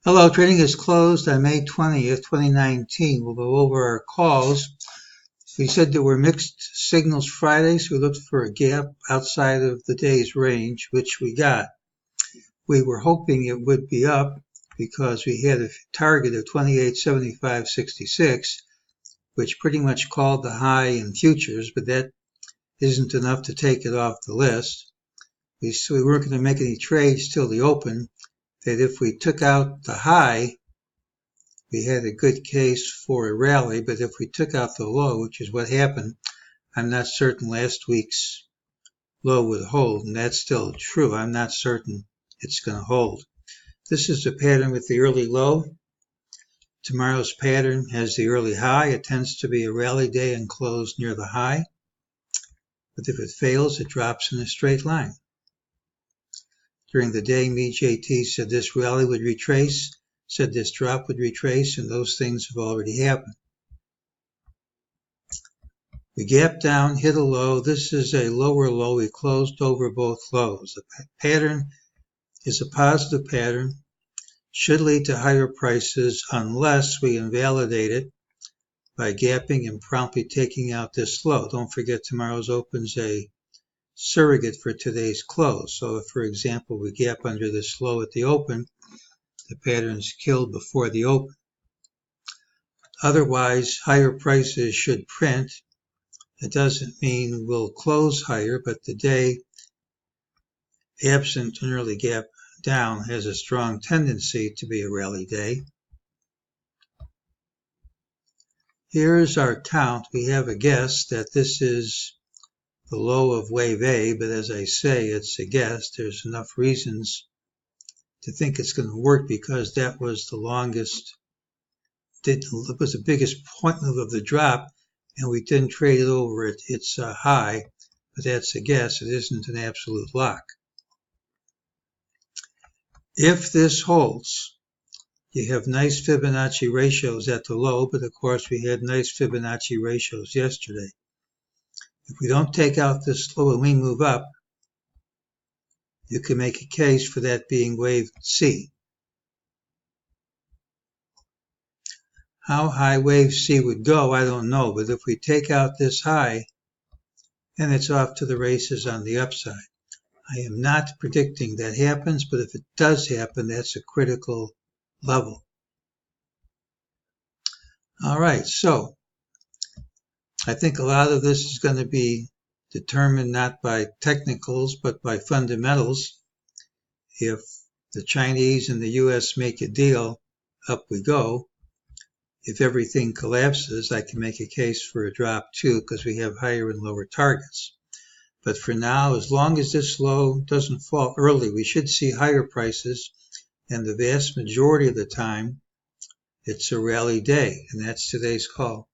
Hello, trading is closed on May 20th, 2019. We'll go over our calls. We said there were mixed signals Friday, so we looked for a gap outside of the day's range, which we got. We were hoping it would be up because we had a target of 28.7566, which pretty much called the high in futures, but that isn't enough to take it off the list. We weren't going to make any trades till the open. That if we took out the high, we had a good case for a rally, but if we took out the low, which is what happened, I'm not certain last week's low would hold, and that's still true. I'm not certain it's going to hold. This is the pattern with the early low. Tomorrow's pattern has the early high. It tends to be a rally day and close near the high, but if it fails, it drops in a straight line. During the day, MEJT said this rally would retrace, said this drop would retrace, and those things have already happened. We gapped down, hit a low. This is a lower low. We closed over both lows. The pattern is a positive pattern, should lead to higher prices unless we invalidate it by gapping and promptly taking out this low. Don't forget tomorrow's open's a surrogate for today's close. So if, for example, we gap under this low at the open, the pattern's killed before the open. Otherwise, higher prices should print. It doesn't mean we'll close higher, but the day, absent an early gap down, has a strong tendency to be a rally day. Here's our count. We have a guess that this is the low of wave A, but as I say, it's a guess. There's enough reasons to think it's going to work because that was the longest, it was the biggest point of the drop, and we didn't trade it over its high, but that's a guess. It isn't an absolute lock. If this holds, you have nice Fibonacci ratios at the low, but of course we had nice Fibonacci ratios yesterday. If we don't take out this low and we move up, you can make a case for that being wave C. How high wave C would go, I don't know, but if we take out this high, then it's off to the races on the upside. I am not predicting that happens, but if it does happen, that's a critical level. All right, so I think a lot of this is going to be determined not by technicals, but by fundamentals. If the Chinese and the US make a deal, up we go. If everything collapses, I can make a case for a drop too, because we have higher and lower targets. But for now, as long as this low doesn't fall early, we should see higher prices, and the vast majority of the time, it's a rally day, and that's today's call.